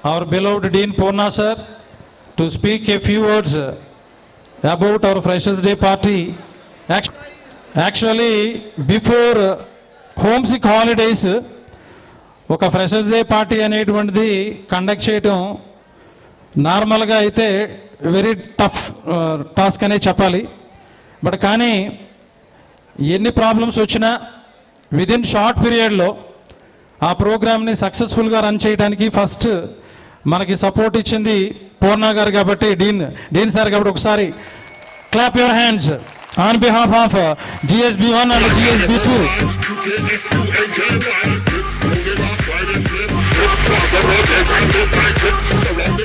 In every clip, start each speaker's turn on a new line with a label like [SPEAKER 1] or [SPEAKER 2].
[SPEAKER 1] our beloved Dean Poorna sir to speak a few words about our Freshers Day party. Actually, before homesick holidays, ఒక freshers day party అనేటువంటిది conduct చేయటం నార్మల్గా అయితే very tough task అనే చెప్పాలి. But కానీ ఎన్ని ప్రాబ్లమ్స్ వచ్చినా విదిన్ షార్ట్ పీరియడ్లో ఆ ప్రోగ్రామ్ని సక్సెస్ఫుల్గా రన్ చేయడానికి ఫస్ట్ మనకి సపోర్ట్ ఇచ్చింది పూర్ణ గారు కాబట్టి డీన్ సార్ కాబట్టి ఒకసారి clap your hands on behalf of GSB1 and GSB2.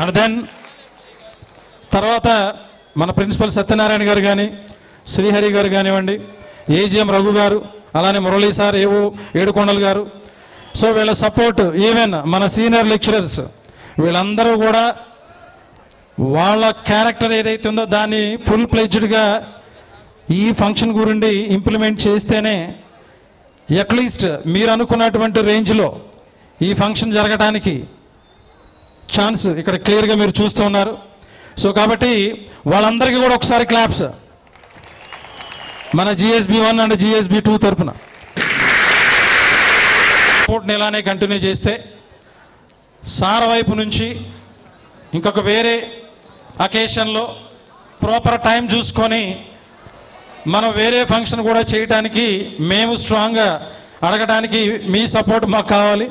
[SPEAKER 1] And then తర్వాత మన ప్రిన్సిపల్ సత్యనారాయణ గారు కానీ శ్రీహరి గారు కానివ్వండి, AGM రఘు గారు, అలానే మురళీ సార్, ఏడుకొండలు గారు. సో వీళ్ళ సపోర్ట్, ఈవెన్ మన సీనియర్ లెక్చరర్స్ వీళ్ళందరూ కూడా వాళ్ళ క్యారెక్టర్ ఏదైతే ఉందో దాన్ని ఫుల్ ప్లెడ్జ్డ్గా ఈ ఫంక్షన్ గురించి ఇంప్లిమెంట్ చేస్తేనే అట్లీస్ట్ మీరు అనుకున్నటువంటి రేంజ్లో ఈ ఫంక్షన్ జరగడానికి ఛాన్స్ ఇక్కడ క్లియర్గా మీరు చూస్తూ ఉన్నారు. సో కాబట్టి వాళ్ళందరికీ కూడా ఒకసారి క్లాప్స్ మన GSB1 అండ్ GSB2 తరఫున. సపోర్ట్ని ఇలానే కంటిన్యూ చేస్తే సార్ వైపు నుంచి ఇంకొక వేరే అకేషన్లో ప్రాపర్ టైం చూసుకొని మనం వేరే ఫంక్షన్ కూడా చేయడానికి మేము స్ట్రాంగ్గా అడగడానికి మీ సపోర్ట్ మాకు కావాలి.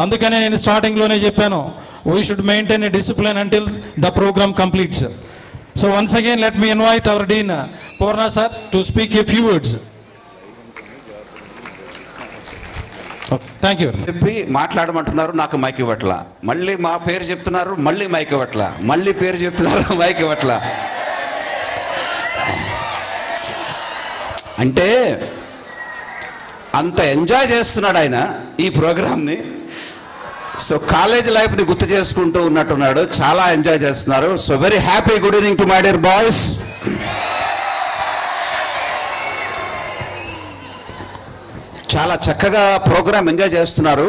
[SPEAKER 1] అందుకనే నేను స్టార్టింగ్లోనే చెప్పాను, we should maintain a discipline until the programme completes. So once again let me invite our dean Purna sir to speak a few words. Thank you.
[SPEAKER 2] చెప్పి మాట్లాడమంటున్నారు, నాకు మైక్ ఇవ్వట్ల. మళ్ళీ మా పేరు చెప్తున్నారు, మళ్ళీ మైక్ ఇవ్వట్ల. మళ్ళీ పేరు చెప్తున్నారు, మైక్ ఇవ్వట్ల. అంటే అంత ఎంజాయ్ చేస్తున్నాడు ఆయన ఈ ప్రోగ్రామ్ని. సో కాలేజ్ లైఫ్ని గుర్తు చేసుకుంటూ ఉన్నట్టున్నాడు, చాలా ఎంజాయ్ చేస్తున్నారు. So very happy. Good evening to my dear boys. చాలా చక్కగా ప్రోగ్రామ్ ఎంజాయ్ చేస్తున్నారు.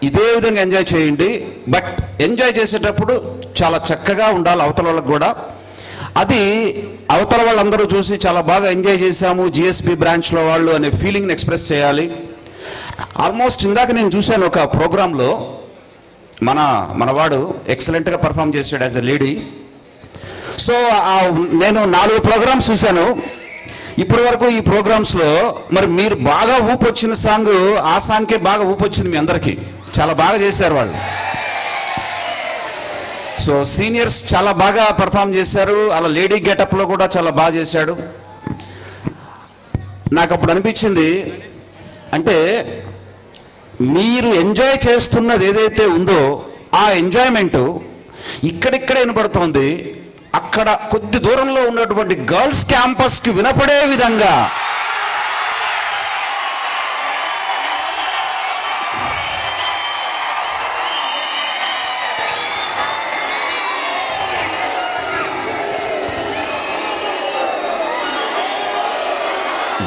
[SPEAKER 2] ఇదే విధంగా ఎంజాయ్ చేయండి. బట్ ఎంజాయ్ చేసేటప్పుడు చాలా చక్కగా ఉండాలి అవతల వాళ్ళకు కూడా. అది అవతల వాళ్ళందరూ చూసి చాలా బాగా ఎంజాయ్ చేశాము GSB బ్రాంచ్లో వాళ్ళు అనే ఫీలింగ్ని ఎక్స్ప్రెస్ చేయాలి. ఆల్మోస్ట్ ఇందాక నేను చూశాను ఒక ప్రోగ్రాంలో మనవాడు ఎక్సలెంట్గా పర్ఫామ్ చేశాడు యాజ్ ఎ లేడీ. సో నేను 4 ప్రోగ్రామ్స్ చూశాను ఇప్పటి వరకు. ఈ ప్రోగ్రామ్స్లో మరి మీరు బాగా ఊపు వచ్చిన సాంగ్, ఆ సాంగ్కే బాగా ఊపు వచ్చింది మీ అందరికీ. చాలా బాగా చేశారు వాళ్ళు. సో సీనియర్స్ చాలా బాగా పర్ఫామ్ చేశారు. అలా లేడీ గెటప్లో కూడా చాలా బాగా చేశాడు. నాకు అప్పుడు అనిపించింది, అంటే మీరు ఎంజాయ్ చేస్తున్నది ఏదైతే ఉందో ఆ ఎంజాయ్మెంటు ఇక్కడిక్కడే వినపడుతోంది, అక్కడ కొద్ది దూరంలో ఉన్నటువంటి గర్ల్స్ క్యాంపస్కి వినపడే విధంగా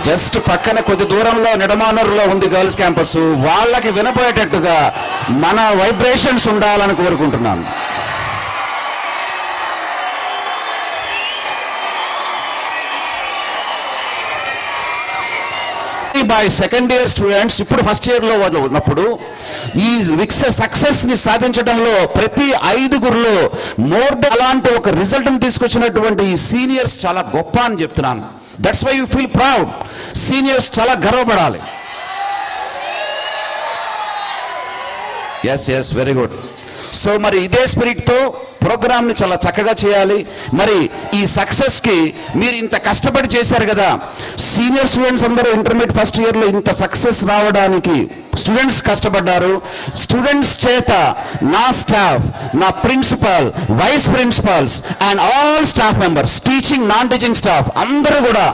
[SPEAKER 2] జస్ట్ పక్కన కొద్ది దూరంలో నిడమానూరులో ఉంది గర్ల్స్ క్యాంపస్. వాళ్ళకి వినపోయేటట్టుగా మన వైబ్రేషన్స్ ఉండాలని కోరుకుంటున్నాను. బై సెకండ్ ఇయర్ స్టూడెంట్స్ ఇప్పుడు ఫస్ట్ ఇయర్లో వాళ్ళు ఉన్నప్పుడు ఈ సక్సెస్ని సాధించడంలో ప్రతి 5గురిలో మోర్ దెన్ అలాంటి ఒక రిజల్ట్ని తీసుకొచ్చినటువంటి ఈ సీనియర్స్ చాలా గొప్ప అని చెప్తున్నాను. That's why you feel proud. Seniors చాలా గర్వపడాలి. Yes very good. సో మరి ఇదే స్పిరిట్తో ప్రోగ్రామ్ని చాలా చక్కగా చేయాలి. మరి ఈ సక్సెస్కి మీరు ఇంత కష్టపడి చేశారు కదా, సీనియర్ స్టూడెంట్స్ అందరూ ఇంటర్మీడియట్ ఫస్ట్ ఇయర్లో ఇంత సక్సెస్ రావడానికి స్టూడెంట్స్ కష్టపడ్డారు. స్టూడెంట్స్ చేత నా స్టాఫ్, నా principal, vice principals and all staff members, teaching non teaching staff అందరూ కూడా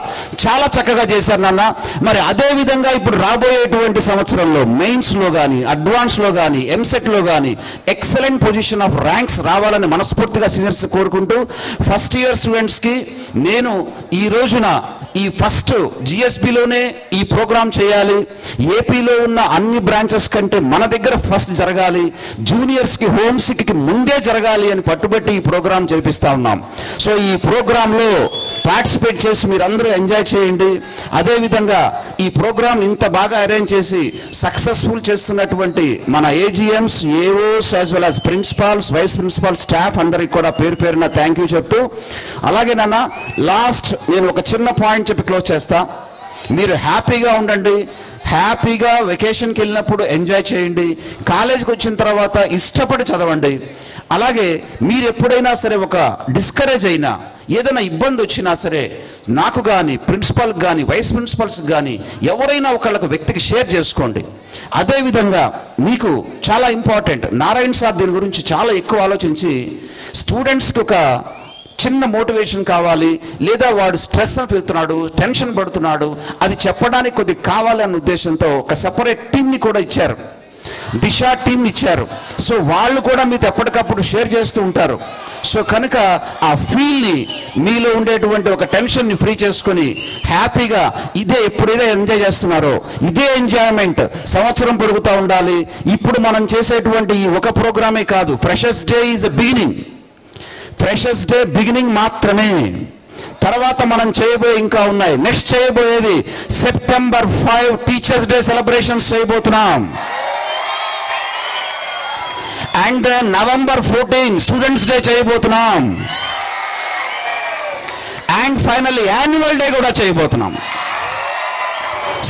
[SPEAKER 2] చాలా చక్కగా చేశారు నాన్న. మరి అదే విధంగా ఇప్పుడు రాబోయేటువంటి సంవత్సరంలో మెయిన్స్లో కానీ, అడ్వాన్స్లో కానీ, ఎంసెట్లో కానీ ఎక్సలెంట్ పొజిషన్ ఆఫ్ ర్యాంక్స్ రావాలని మనస్ఫూర్తిగా సీనియర్స్ కోరుకుంటూ, ఫస్ట్ ఇయర్ స్టూడెంట్స్కి నేను ఈ రోజున ఈ ఫస్ట్ జిఎస్బిలోనే ఈ ప్రోగ్రాం చేయాలి, ఏపీలో ఉన్న అన్ని బ్రాంచెస్ కంటే మన దగ్గర ఫస్ట్ జరగాలి, జూనియర్స్కి హోమ్సిక్కి ముందే జరగాలి అని పట్టుబట్టి ఈ ప్రోగ్రాం చేపిస్తూ ఉన్నాం. సో ఈ ప్రోగ్రాంలో పార్టిసిపేట్ చేసి మీరందరూ ఎంజాయ్ చేయండి. అదేవిధంగా ఈ ప్రోగ్రాం ఇంత బాగా అరేంజ్ చేసి సక్సెస్ఫుల్ చేస్తున్నటువంటి మన AGMs, AOs as well as principals, vice principal, staff అందరికి కూడా పేరు పేరున థ్యాంక్ యూ చెప్తూ, అలాగే నాన్న లాస్ట్ నేను ఒక చిన్న పాయింట్ చెప్పి క్లోజ్ చేస్తా. మీరు హ్యాపీగా ఉండండి, హ్యాపీగా వెకేషన్కి వెళ్ళినప్పుడు ఎంజాయ్ చేయండి, కాలేజీకి వచ్చిన తర్వాత ఇష్టపడి చదవండి. అలాగే మీరు ఎప్పుడైనా సరే ఒక డిస్కరేజ్ అయినా, ఏదైనా ఇబ్బంది వచ్చినా సరే నాకు కానీ, ప్రిన్సిపాల్కి కానీ, వైస్ ప్రిన్సిపల్స్కి కానీ ఎవరైనా ఒకళ్ళకు వ్యక్తికి షేర్ చేసుకోండి. అదేవిధంగా మీకు చాలా ఇంపార్టెంట్, నారాయణ సార్ దీని గురించి చాలా ఎక్కువ ఆలోచించి స్టూడెంట్స్కి ఒక చిన్న మోటివేషన్ కావాలి, లేదా వాడు స్ట్రెస్ వెళ్తున్నాడు, టెన్షన్ పడుతున్నాడు, అది చెప్పడానికి కొద్దిగా కావాలి అన్న ఉద్దేశంతో ఒక సపరేట్ టీంని కూడా ఇచ్చారు, దిశ టీంని ఇచ్చారు. సో వాళ్ళు కూడా మీతో ఎప్పటికప్పుడు షేర్ చేస్తూ ఉంటారు. సో కనుక ఆ ఫీల్ని, మీలో ఉండేటువంటి ఒక టెన్షన్ని ఫ్రీ చేసుకొని హ్యాపీగా ఇదే ఎప్పుడైతే ఎంజాయ్ చేస్తున్నారో ఇదే ఎంజాయ్మెంట్ సంవత్సరం పెరుగుతూ ఉండాలి. ఇప్పుడు మనం చేసేటువంటి ఈ ఒక ప్రోగ్రామే కాదు, freshers day is a beginning, freshers day beginning మాత్రమే. తర్వాత మనం చేయబోయే ఇంకా ఉన్నాయి. నెక్స్ట్ చేయబోయేది సెప్టెంబర్ 5 టీచర్స్ డే సెలబ్రేషన్స్ చేయబోతున్నాం. And then November 14 students day చేయబోతున్నాం. అండ్ ఫైనల్లీ యాన్యువల్ డే కూడా చేయబోతున్నాం.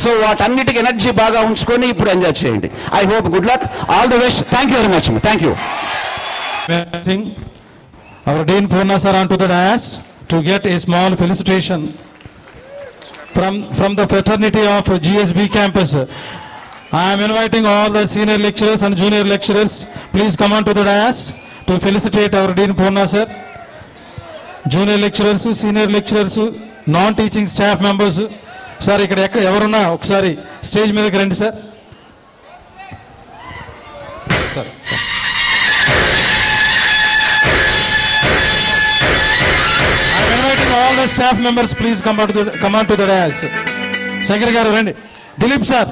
[SPEAKER 2] సో వాటన్నిటికి ఎనర్జీ బాగా ఉంచుకొని ఇప్పుడు ఎంజాయ్ చేయండి. I hope good luck, all the best. Thank you very much. Thank you.
[SPEAKER 1] Our Dean Purna sir onto the dais to get a small felicitation from the fraternity of GSB campus. I am inviting all the senior lecturers and junior lecturers. Please come on to the dais to felicitate our Dean Purna sir. Junior lecturers, senior lecturers, non-teaching staff members. Sir, ikkada evarunna okkasari stage meedaki randi sir. Sir. All the staff members, please come on to the dais. Shankar garu randi. Dilip sir.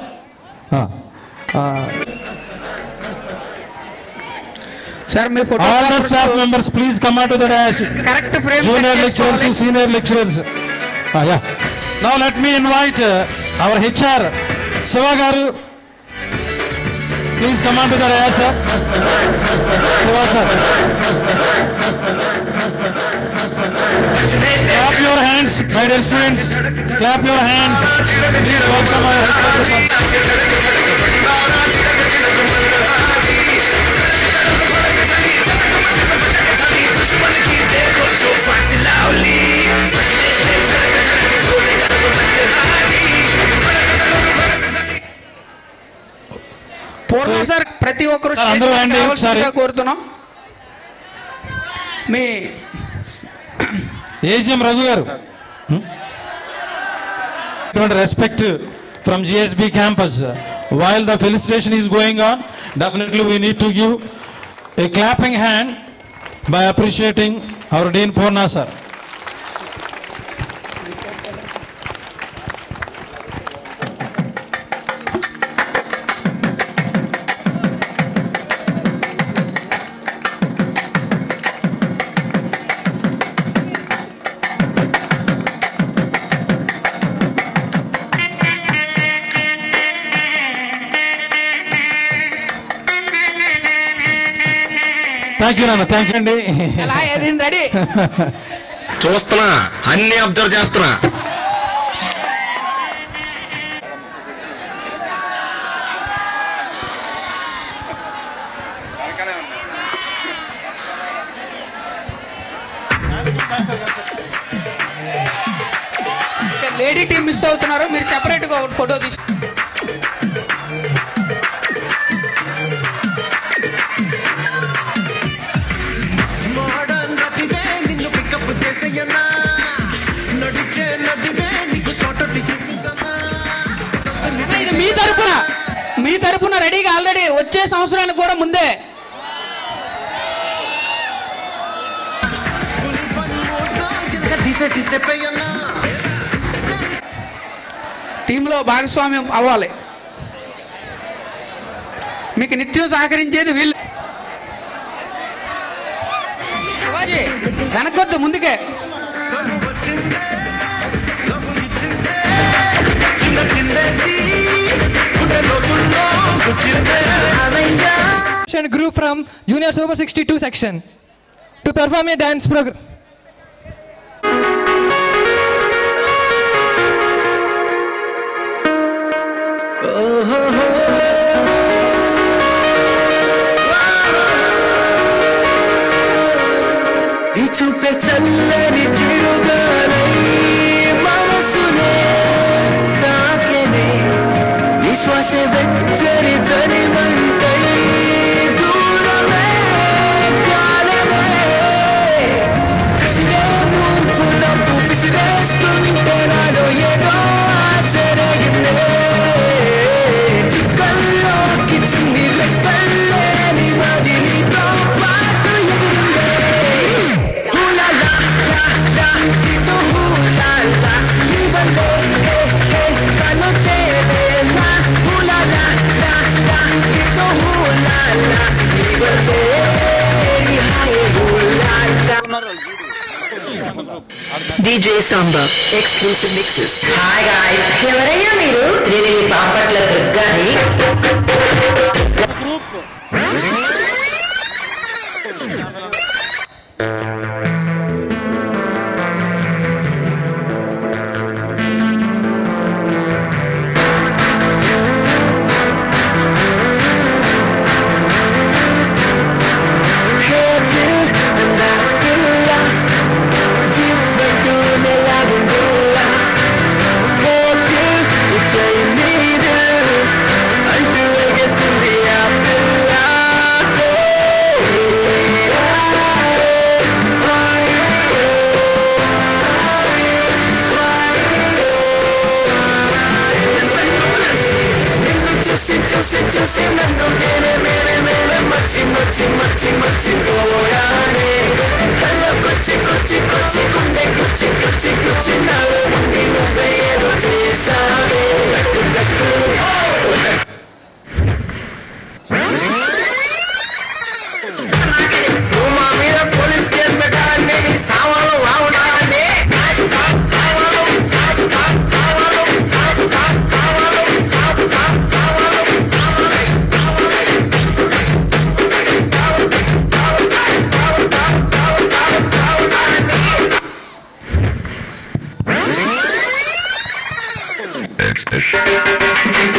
[SPEAKER 3] Sir, me photo.
[SPEAKER 1] All the staff members, please come on to the dais.
[SPEAKER 3] Correct frame.
[SPEAKER 1] Junior lecturers, senior lecturers. Yeah. Now let me invite our HR, Siva garu. Please come on to the dais, sir. Siva sir. Clap your hands, my dear students. Clap your hands. Please welcome our head.
[SPEAKER 3] Purna sir, ప్రతి ఒక్కరు
[SPEAKER 1] అందరూ రండి ఒకసారి.
[SPEAKER 3] కోరుతున్నాం. మీ
[SPEAKER 1] AGM Raghu గారు, respect from GSB campus. While the felicitation is going on, definitely we need to give a clapping hand by appreciating our Dean Purna sir. Thank you నాన్న, thank you అండి.
[SPEAKER 3] Ready
[SPEAKER 4] చూస్తున్నా, అన్ని అబ్జర్వ్ చేస్తున్నా.
[SPEAKER 3] Lady team miss అవుతున్నారు, మీరు separate గా ఒక photo తీసి. మీ తరపున రెడీగా ఆల్రెడీ వచ్చే సంవత్సరానికి కూడా ముందే టీంలో భాగస్వామ్యం అవ్వాలి. మీకు నిత్యం సహకరించేది వీళ్ళు. వెనకొద్దు, ముందుకే.
[SPEAKER 5] Group from Junior Super 62 section to perform a dance program.
[SPEAKER 6] చూపే చల్లని చిరుగాలై మనసునే తాకెనే నిశ్వాసే వెచ్చని చలిమంటై దూరమే కాలనే విసిరే నువ్వు విసిరేస్తుంటే నాలో ఏదో ఆశరగినే చుక్కల్లోకి చిన్ని రెక్కల్లే నివది నీతో పాటు ఎగిరిందే.
[SPEAKER 7] DJ Samba exclusive mixes. Hi guys, ఎవరయ్యా మీరు? త్రివేణి బాపట్ల దుర్గాని.
[SPEAKER 6] Expression.